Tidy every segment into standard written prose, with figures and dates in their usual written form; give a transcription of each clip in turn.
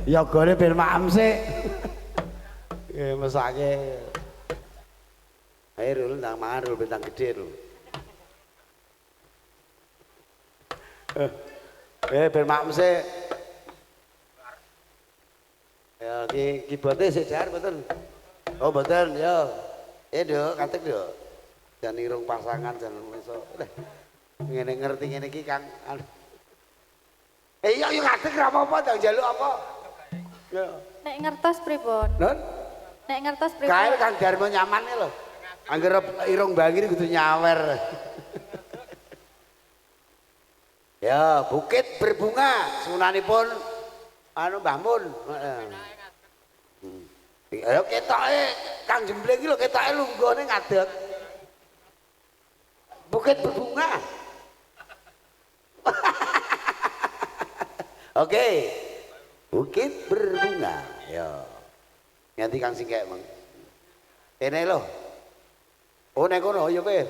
Yogane ben maem sik. Mesake. Ayo Rul, ndang mangan Rul bentang gede Rul. Ben maem sik. Ya ki bote sik jar mboten. Oh mboten ya. Nduk, katek nduk. Jan irung pasangan jan iso. Ngene ngerti ngene iki Kang. Iya yo katek ora apa-apa ndang njaluk apa. Ya. Nek ngertos pripun? Nun? Nek ngertos pripun? Kae Kang Darmo nyaman lho. Angger irung bangir kudu nyawer. Ya, bukit berbunga sunanipun anu Mbah Mun. Heeh. Ayo ketoke Kang Jembling iki lho ketoke lunggone ngadeg. Bukit berbunga. Oke. Bukit berbunga. Ya. Nganti Kang Singkek mong. Kene lho. Oh nek kono ya kowe.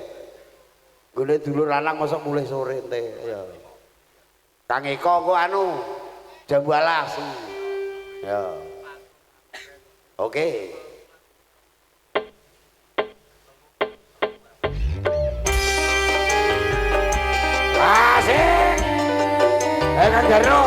Golek dulur lanang mosok mulih sore ente ya. Kang Eko kok anu jam 12. Ya. Oke. Asik. Kang Jarno.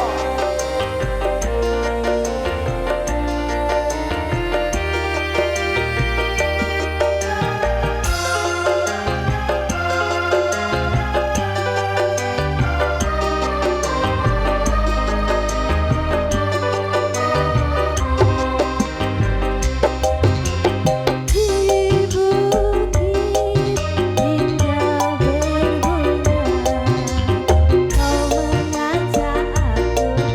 Kau mengajak aku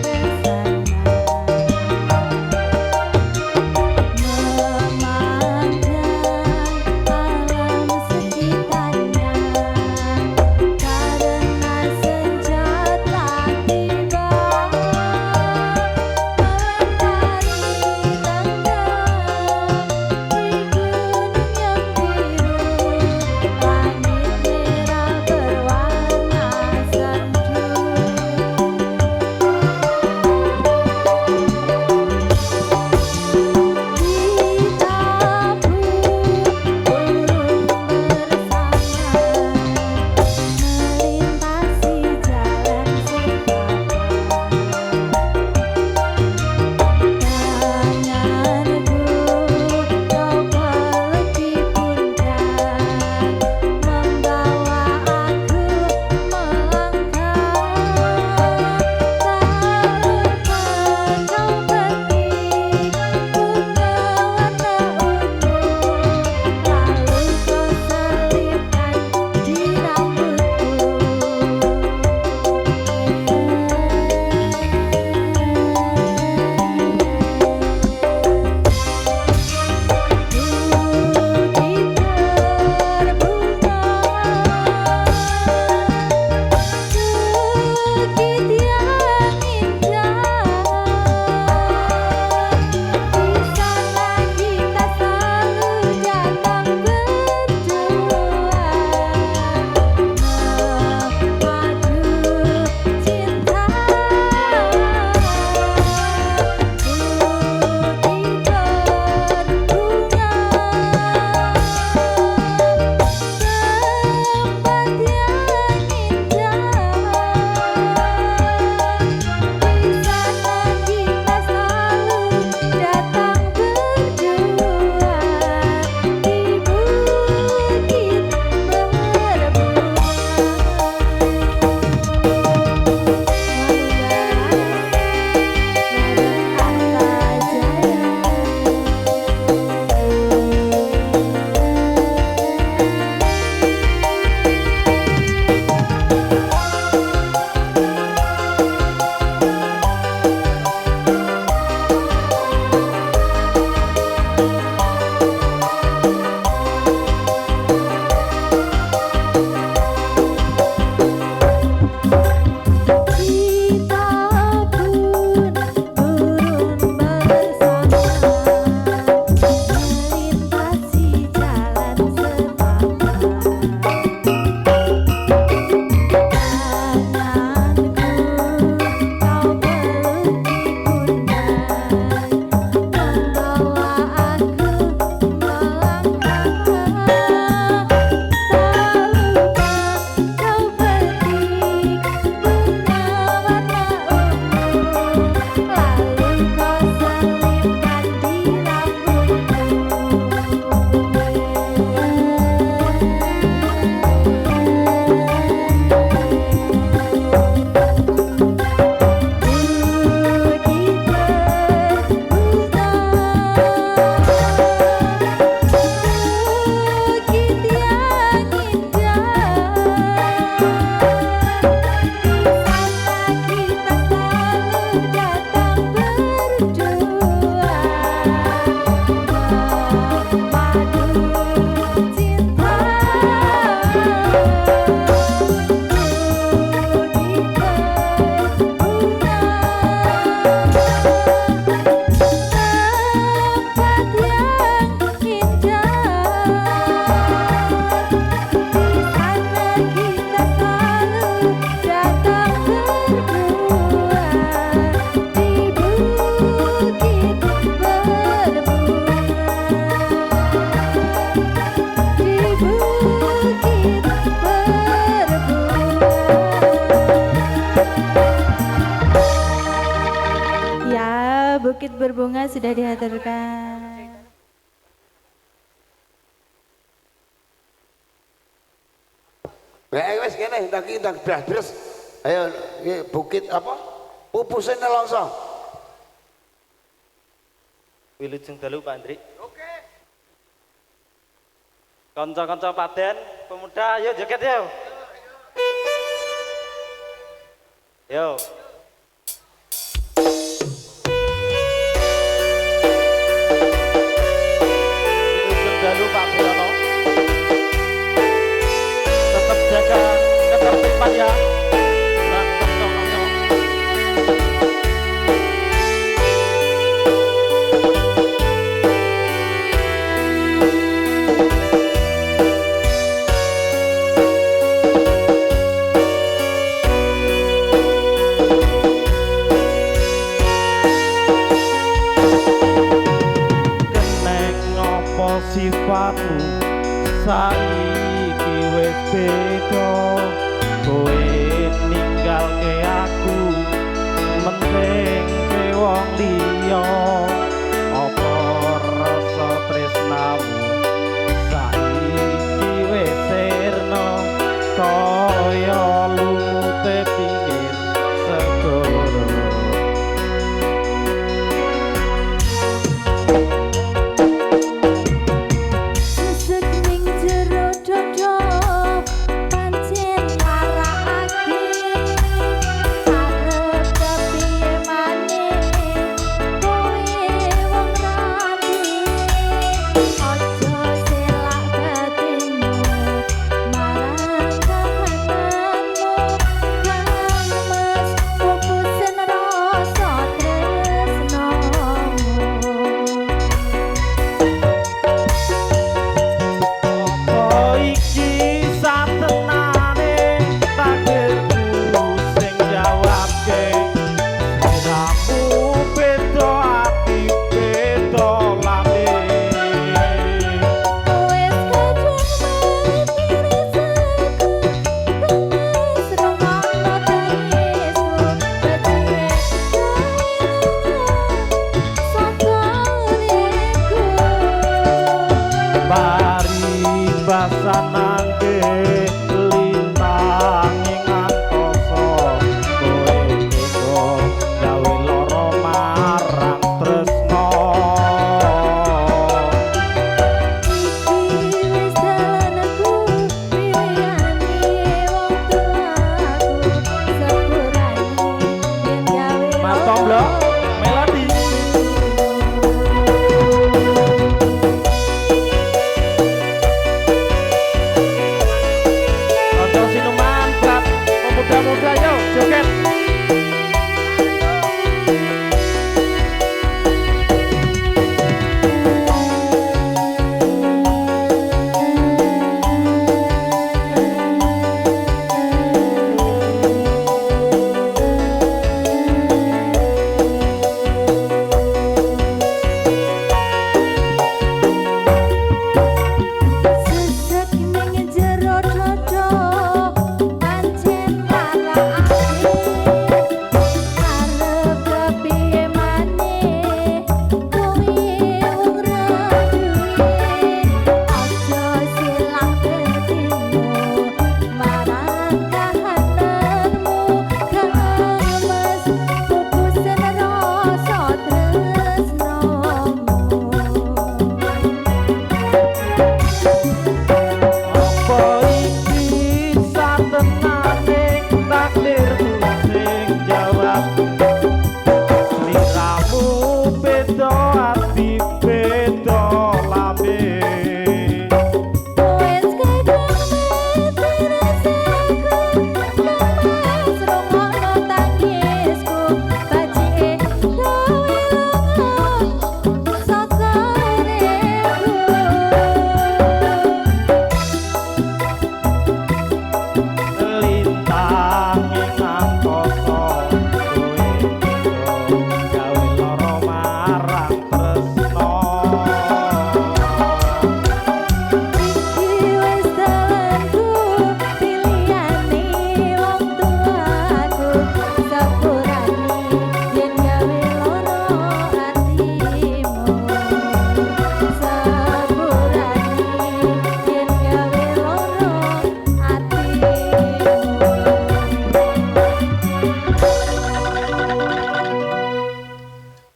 Bukit Berbunga sudah dihaturkan. Wes kene tak blas. Ayo bukit apa? Pupusnya nelongso. Wilujeng dalu Pak Andri. Oke. Kanca-kanca Paden, pemuda ayo joget yo. Yo. Wilujeng dalu Pak Priyono. Tetap jaga ketertiban ya. Dan kanca-kanca. Sifatmu saiki wis beda, kowe ninggalke aku menting ke wong liya. Apa rasa tresnamu saiki wis sirna kaya lumute pinggir segara.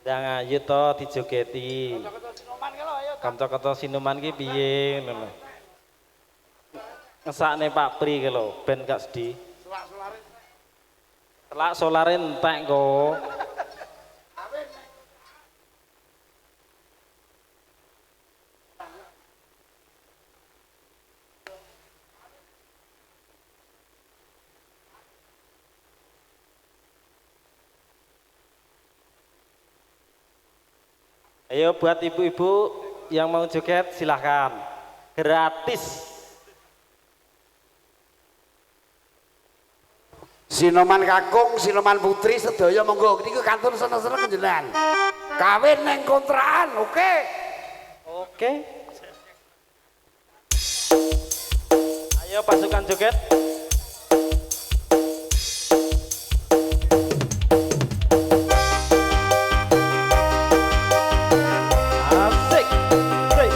Yang ayu to dijogeti. Kanca-kanca sinuman ki piye ngono. Ngesakne Pak Pri ki lho, ben gak sedih. Telak solare entek kok. Ayo buat ibu-ibu yang mau joget silahkan, gratis. Sinoman kakung, Sinoman putri sedaya monggo niku kantun seneng-seneng jenengan. Kawin neng kontrakan, oke? Oke. Ayo pasukan joget. Asik. Sik, sik.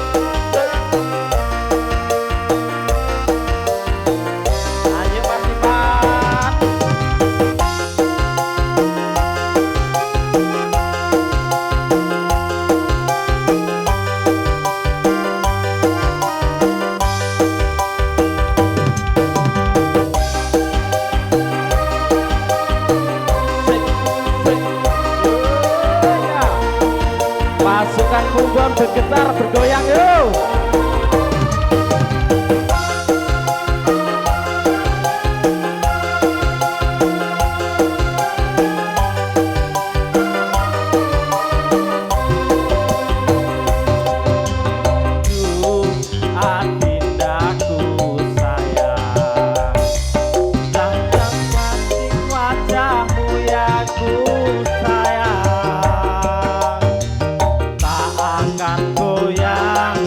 Ayo Mas Ipan. Pasukan Kumbon bergetar bergoyang yuk. Adindaku sayang, cantik cantik wajahmu ya ku sayang. Tak akan goyang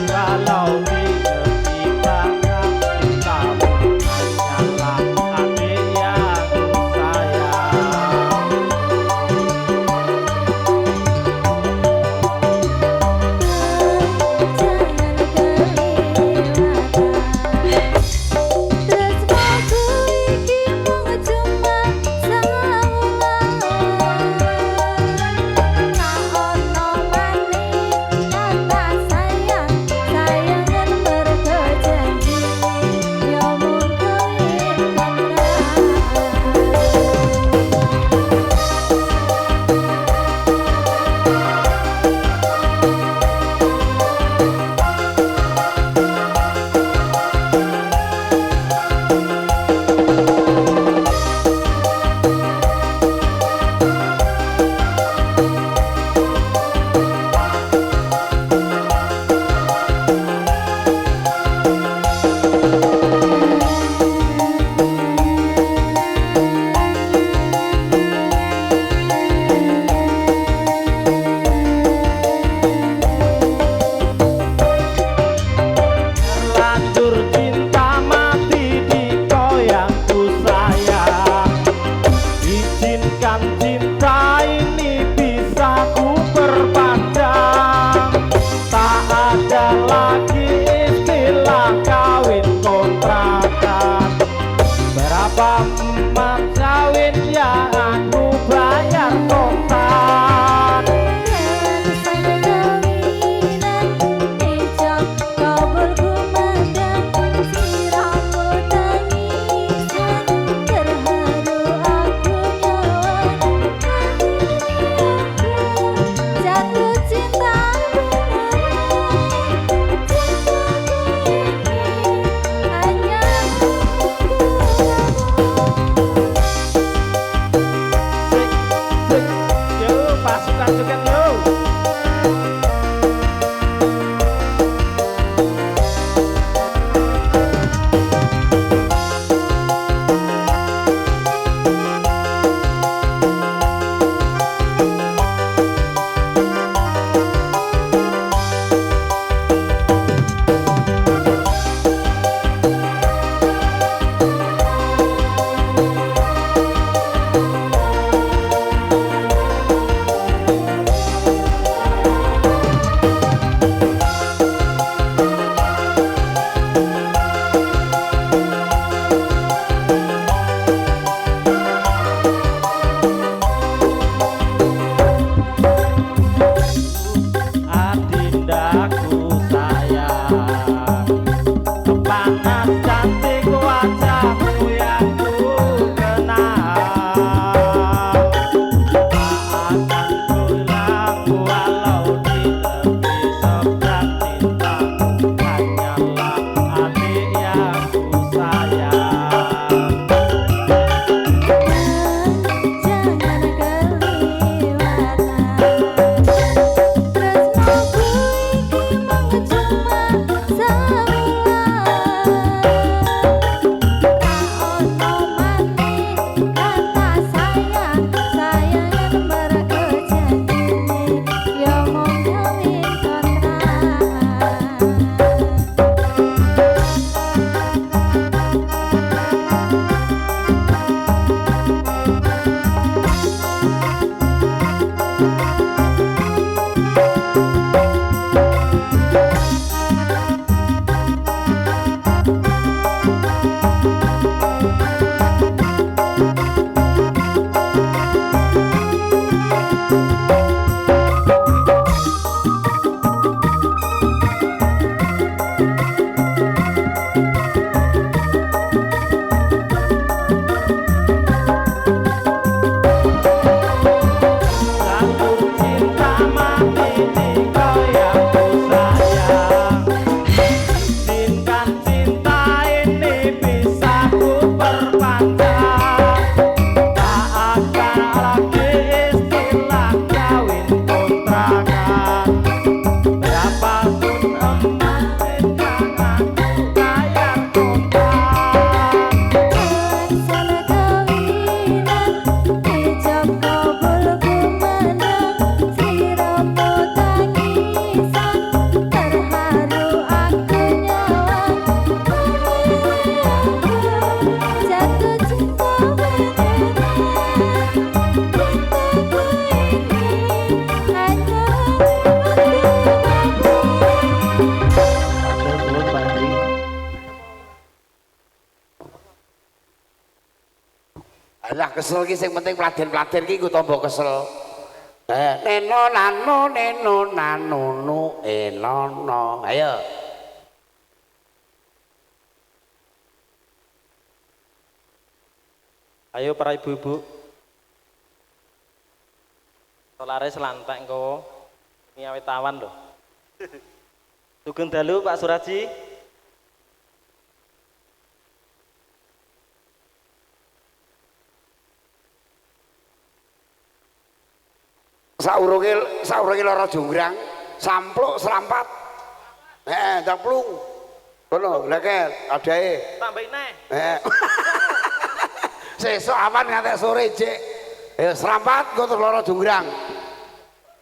Lah kesel ki sing penting pladen-pladen ki ku tombo kesel. Neno nano nu enono. Ayo. Ayo para ibu-ibu. Solare selantek engko. Ini awet tawan lho. Sugeng dalu Pak Suraji. Saurunge lara jonggrang, sampluk serampat. Caplung. Ngono, lha adae. Tambahin neh. Sesuk awan ngantek sore, Cik. Serampat kok lara jonggrang.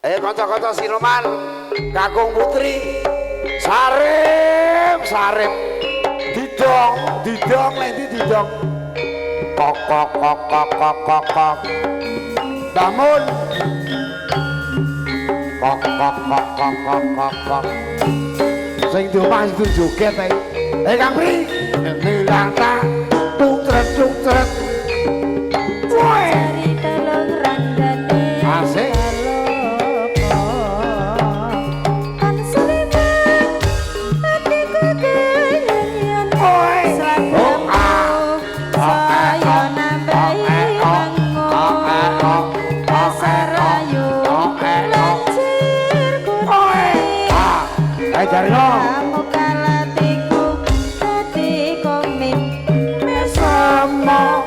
Kanca-kanca Siloman, Kakung Putri. Sarip. Didong nanti didong. Kok. Bangun. Kok. Sing di omah itu joget ae. Kang Pri. Nilang tak tungtret. Woi. Cari tolong randane. Asik. Kan Sulaiman hatiku kenyang. Woi. Saya nambahi bangun. Sarayu lancir kuning. Jarno. Kamu kalatiku hati komit Sama.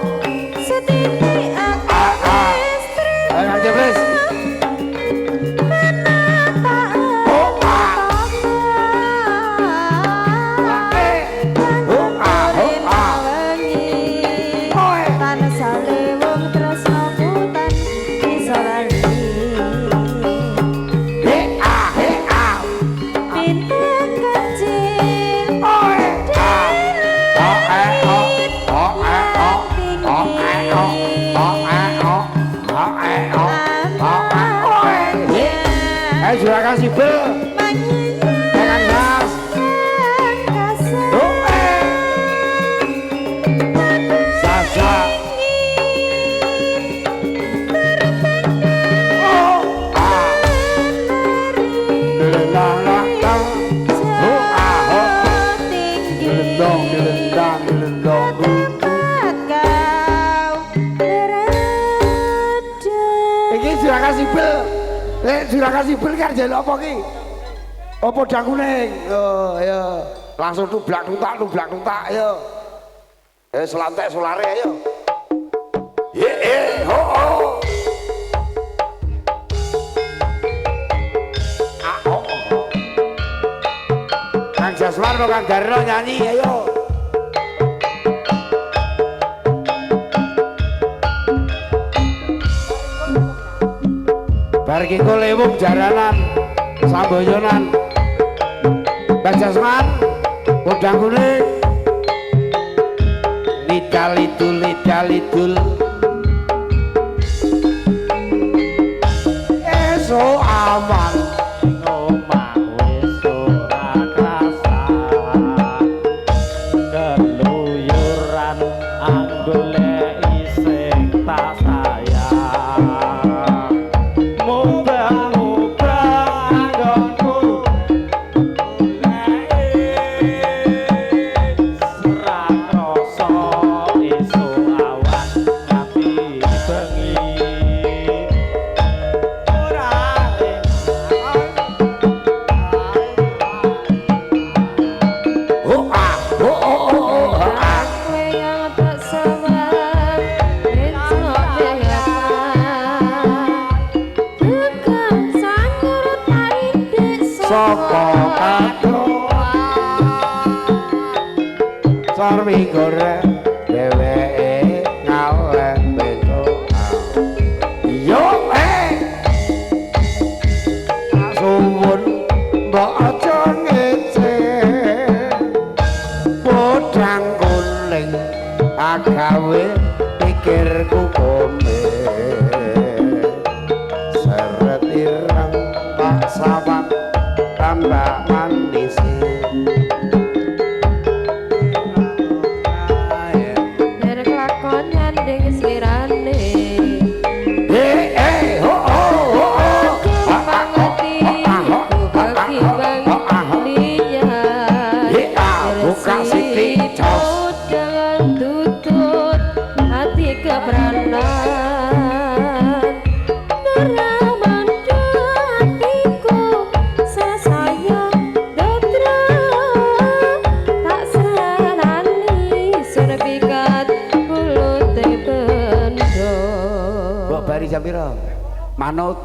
setini aku istri. Ayo Jebres. Juragan Sibel. Jangan gas. Sasa. Iki Juragan Sibel. Juragan Sibel kan jaluk apa ki? Apa dang kuning? Ayo. Langsung tublak tuntak ayo. Selantek solare ayo. Ho. Kang Jasman mau Kang Darno nyanyi ayo. Bar ki lewung jaranan samboyonan Kang Jasman udang kuning lidal-lidul esok aman Omah wis ora krasa. Keluyuran anggoleki sing tak sayang. Muga-muga anggonku ora krasa esuk awan nganti bengi. Ora sapa kadoa sarwi goreng dheweke ngaleh bendoa yo suwun mbok aja ngece podang kuning agawe pikirku kome seret ireng tak sawang tambah manis Derek lakon nyanding slirane ho ho pangati bagi bang liya buka siti jos dengan tutut hati keberanian neraman hatiku sesayang dotra tak serani sudah pikat mulut bendo Mbok bari jam piro? Manut.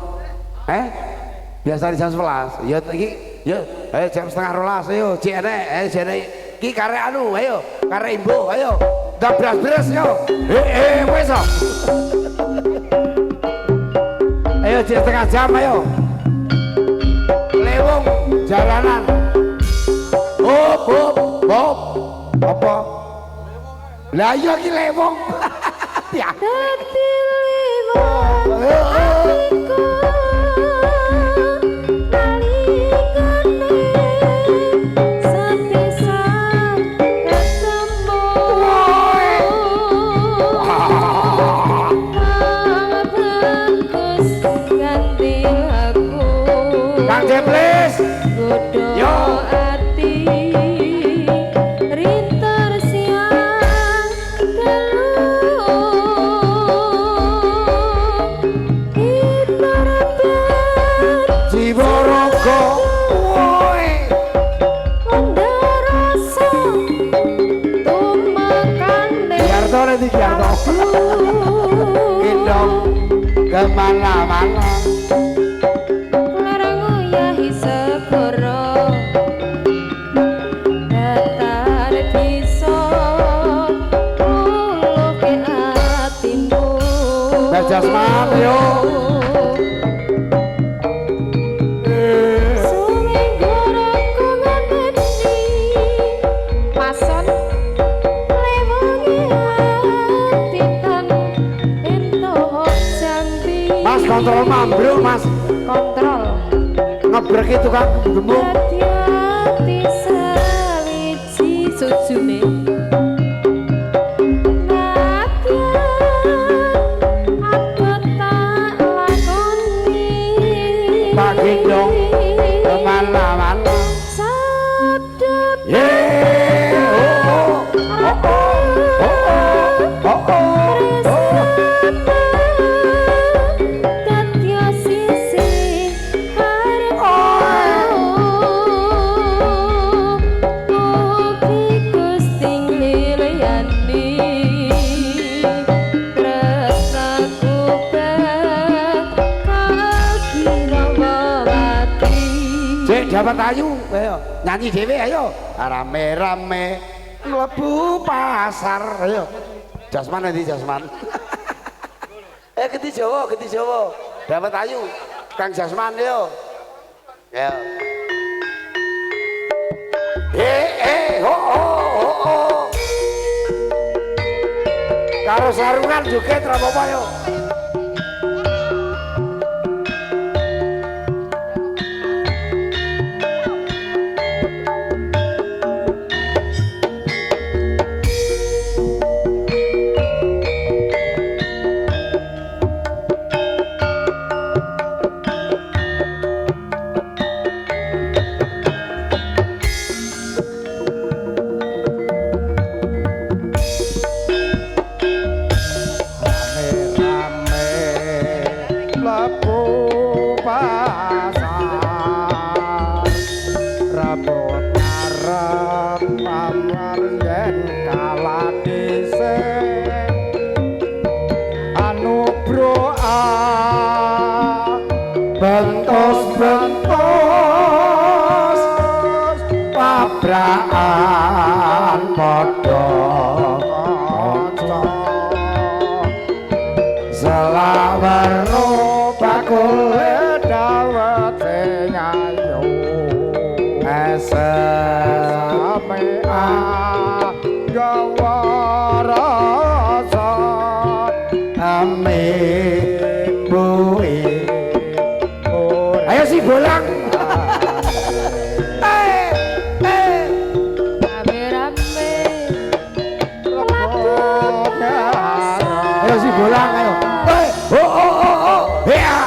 Biasa di jam 11. Ya iki ya ayo jam setengah 12 ayo cek enek jene iki karek anu ayo karek imbo ayo ndak beras-beras yo. Wes kok. Ayo cek setengah jam ayo. Lewung jalanan. Hop. Apa? Lah iya iki lewung. Ya. dadi liwat hatiku nalikane sepisan ketemu bagus ganti aku Kang Jeplis. Kudu Yo. ati rintar siang telu ibarat Jiborogo. Woi. onda rasa tumakane Biarto nanti biarto. Gendong kemana-mana. larang uyahi segoro datar bisa uluke atimu Berjasman yo. Seminggu aku nganti pason lewangi hati kan entuk jambi Mas kontrol mambruk mas. kontrol Ngebrek itu kan gemuk. hati-hati sawiji sujune Tak gendong kemana-mana. Sadap Dadya sisi harapku Mugi Gusti ngliyani tresnaku bakal kirawati Cek dapat ayu, ayo nyanyi dewe ayo. Rame-rame mlebu pasar, ayo. Jasman nanti Jasman. Genti Jawa. Dapat ayu, Kang Jasman yo. Ya. Ho. Karo sarungan joget ra apa-apa yo. bentos-bentos tabrakan padha kanca selawero bakule dawet sing ayu esame gawa rasa amin bui ayo si bolang rame-rame ayo si bolang ayo ya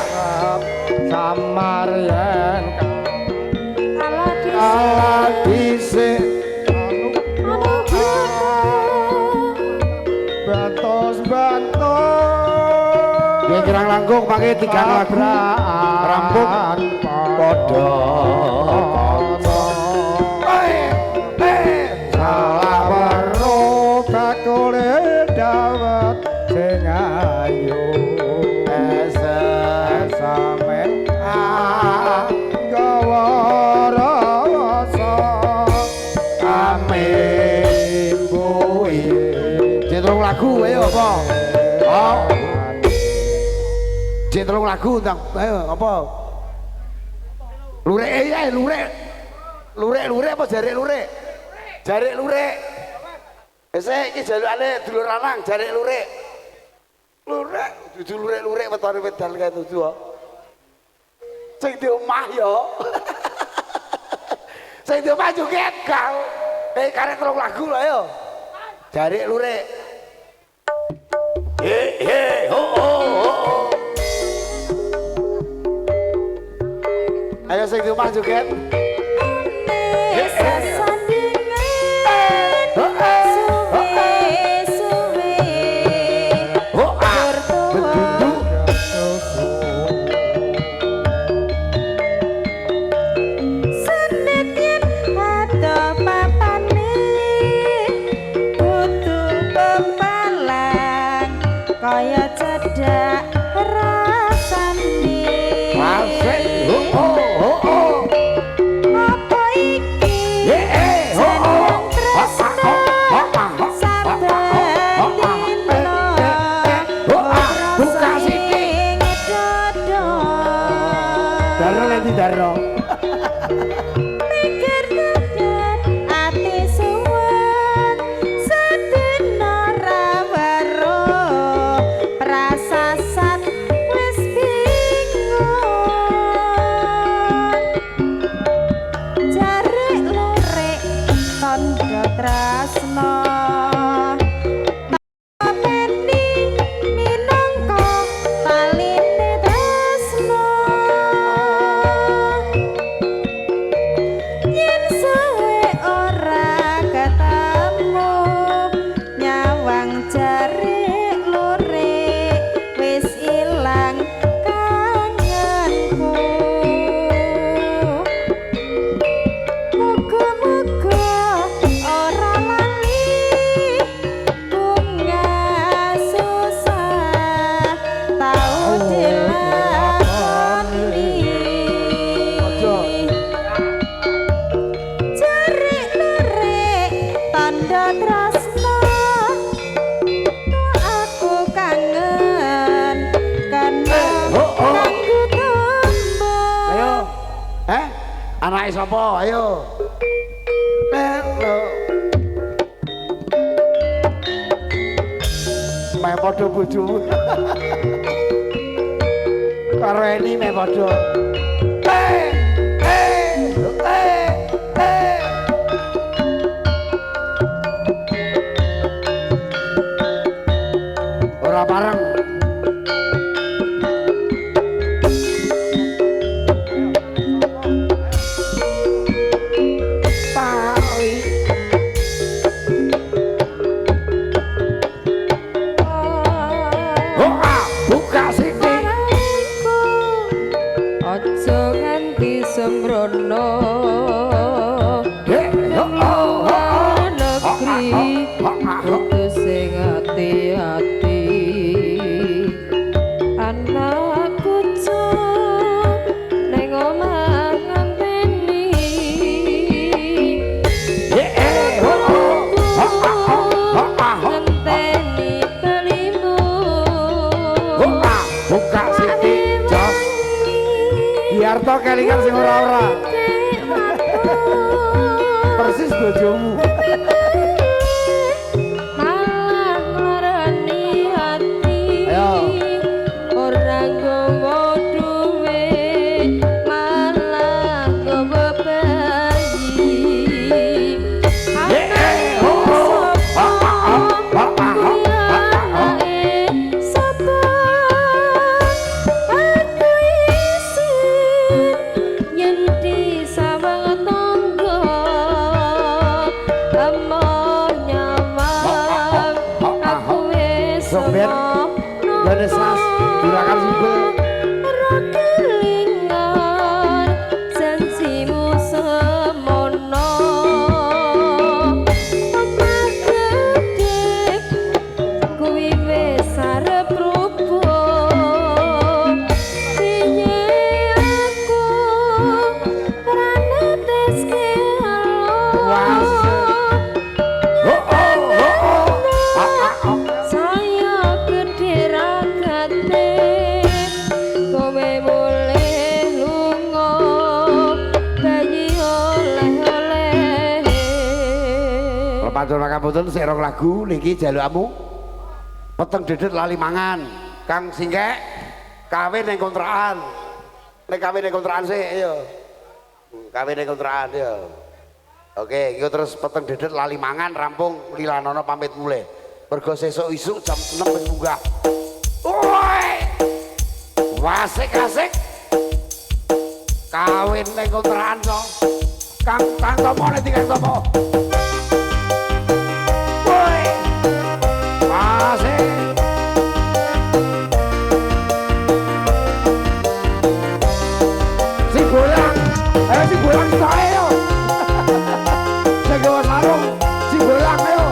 samar yen kalau dhisik bantos dia kirang langkung pakai 3 lagu rampung padha salawero bakule dawet sing ayu esame gawa rasa amin bui jetrong lagu ayo apa oh jetrong lagu tang ayo apa lurek ya lurek apa jarek lurek wis iki jalukane dulur lanang jarek lurek dudu lurek wetone wedal kae dudu sing di omah ya sing di omah joget kau karek rong lagu lho ayo jarek lurek he ho ayo sing di omah joget kaya cedak rasane apa iki jeneng tresno saben dina buka sithik dodo daro lenti daro mikir tedet ati suwun sedina ra weruh prasasat wis bingung jarek lurek tandha tresna tapeni minangka taline tresna yen suwe ora ketemu nyawang jarek lurek wis ilang kangenku muga-muga ora lali bunga susah tau dilakoni jarek lurek tandha tresna aku kangen karena kanggo tombo ayo anake sapa ayo Melo meh padha bojomu karo Eni meh padha ora bareng buka sithik aja nganti sembrono negeri kudu sing ati-ati anakku ning omah ngenteni ketok kelingan sing ora-ora. Persis bojomu. malah nglarani ati Ayo. ora nggawa duit malah nggawa bayi Soben, Ganesas, Juragan Sibel. kelingan janjimu semono omah gedhe kuwi wis arep rubuh piye aku ora neteske saya gedhe ragate kowe boleh lunga bayi oleh-oleh Lepatur makapunten sik rong lagu niki jalukmu. Peteng dedet lali mangan. Kang Singkek kawin ning kontrakan. Nek kawin ning kontrakan sik ayo. Kawin ning kontrakan yo. Oke, iku terus peteng dedet lali mangan rampung Lilanono pamit mulih. Mergo sesuk isuk jam 6 wis munggah. Woi! Wasik-asik. Kawin ning kontrakan kok. Kang Tantomo nek Kang Tomo. Woi! Wasik. Si bolang. Ayo si bolang kita ayo. Jaga sarung. Si bolang ayo.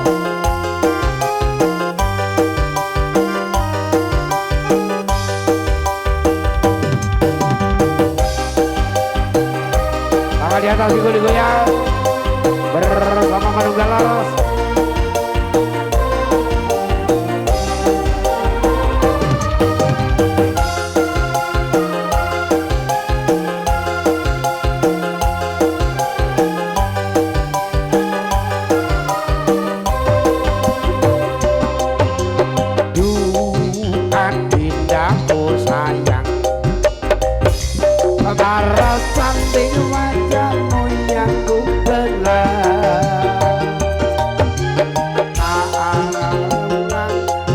Tangan di atas digoyang bersama Manunggal Laras. Santing wajahmu yang ku belah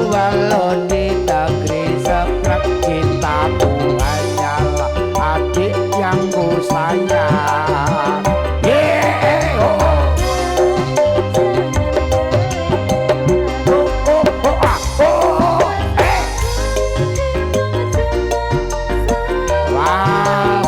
walau di negeri seberang cintamu hanyalah adik yang ku sayang. Yeah, oh, oh, oh, oh, ah, oh, eh. Wah,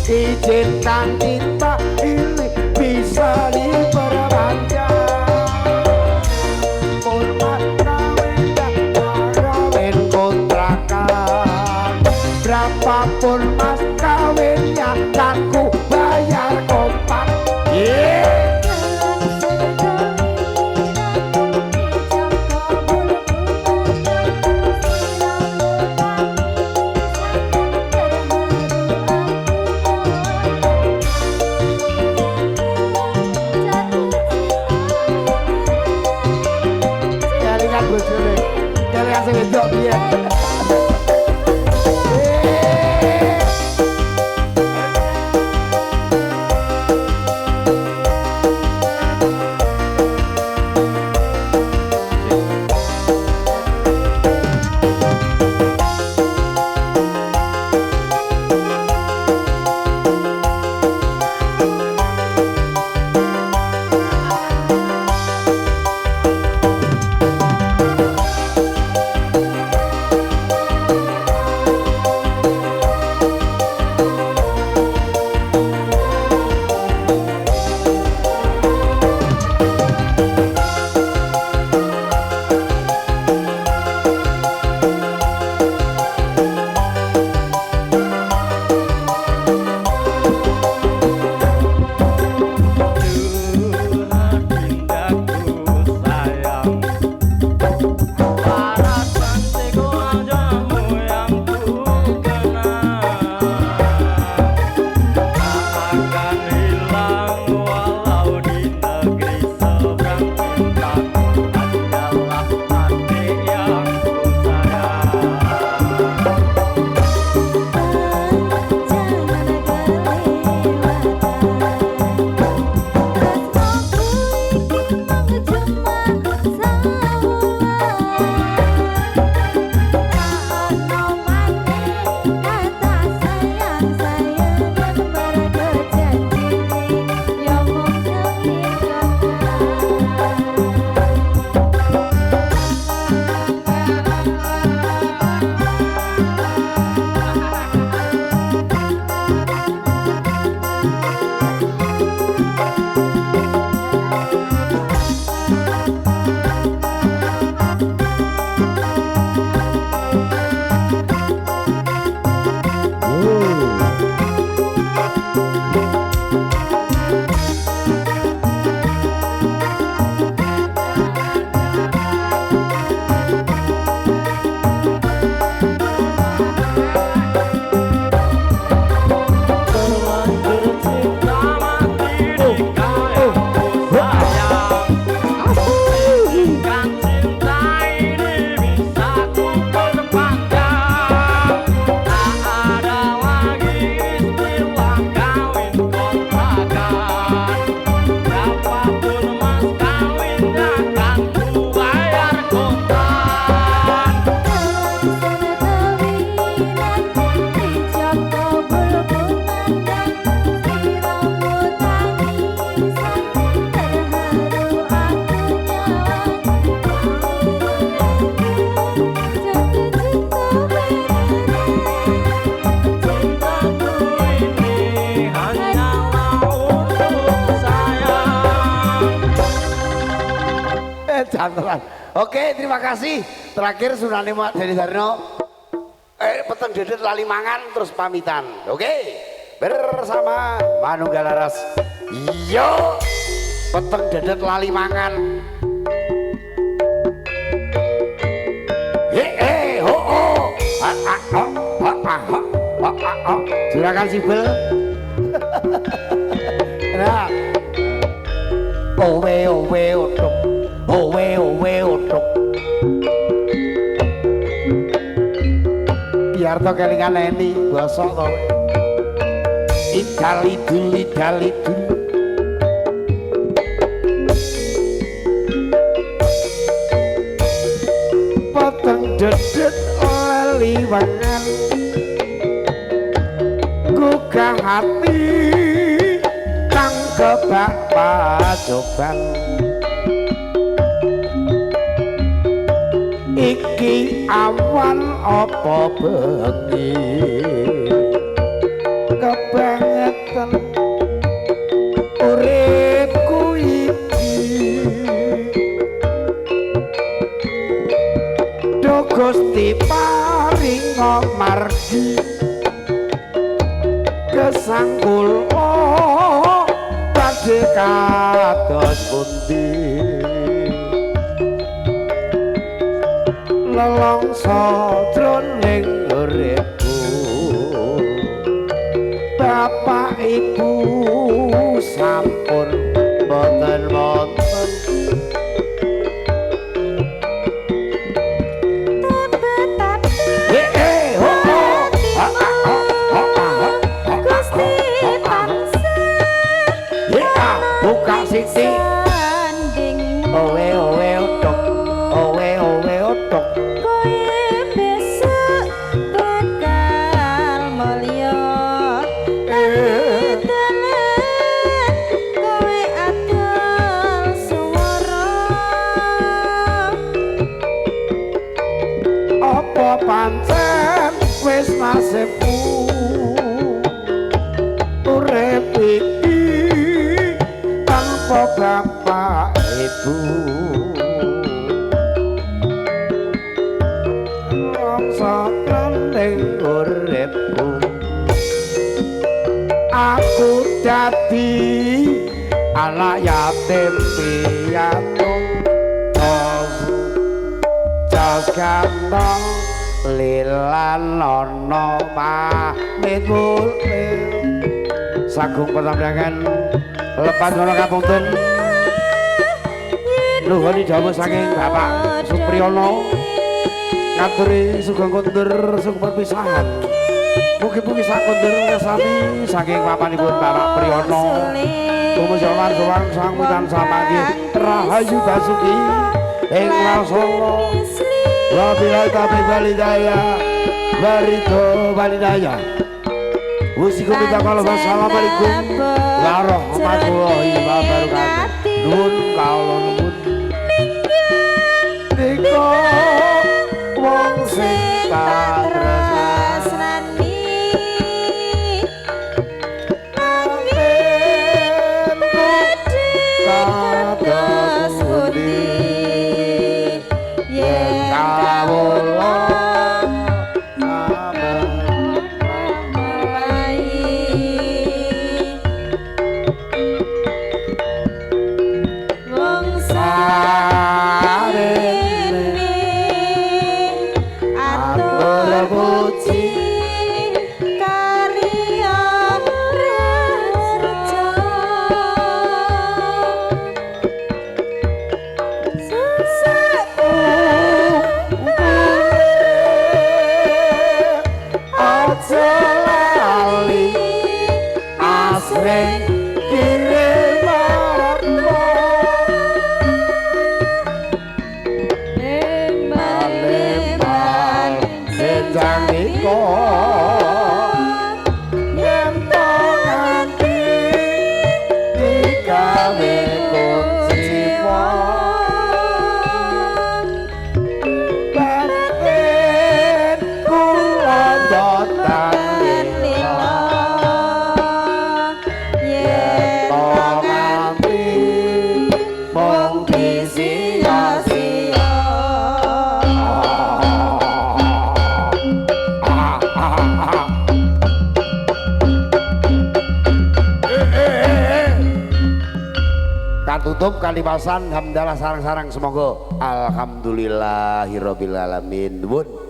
izinkan cinta ini bisa diperpanjang. Pulmat kawin dan kawin kontrakan, berapapun mas kawinnya dan ku bayar kompak. Yeah. Jantelan. Oke, terima kasih. Terakhir Sunane Mak Deni Darno. Peteng dedet lali mangan terus pamitan. Oke. Bersama Manunggal Laras. Yo. Peteng dedet lali mangan. Ho ho. Juragan Sibel. Nah. Owe otok. Owe otok. Biar to kelingan eni basa to. Idal-idul. Potong dedet lali mangan. Gugah hati kang kebak pacoban. Iki awan apa bengi kebangetan uripku iki do Gusti paringa margi kesanggul badhe kados pundi lelongso jroning uripku bapak ibu sampun boten buka sisi owe otok owe otok pancen wis nasibku urip iki tanpa bapak ibu rasa ning uripku aku dadi anak yatim piatu jas gantong lilan ana pamit mulih sagung pertambangan lepas ana kapungtun nuhun dawuh saking Bapak Supriyono ngaturi sugeng kondur sugeng perpisahan mugi-mugi sak kondur sami saking papanipun Bapak Priyono Kumusyawan Suwang Sang Witan Samanggi Rahayu Basuki ing Wasana wabillahi taufiq walhidayah barito walhidayah usikum minta kalau wassalamualaikum warahmatullahi wabarakatuh nuwun kawula nuwun nika wong sing tak tresnani kados budi tutup kalimasan hamdalah sarang-sarang semoga alhamdulillahirabbil alamin. Nuwun.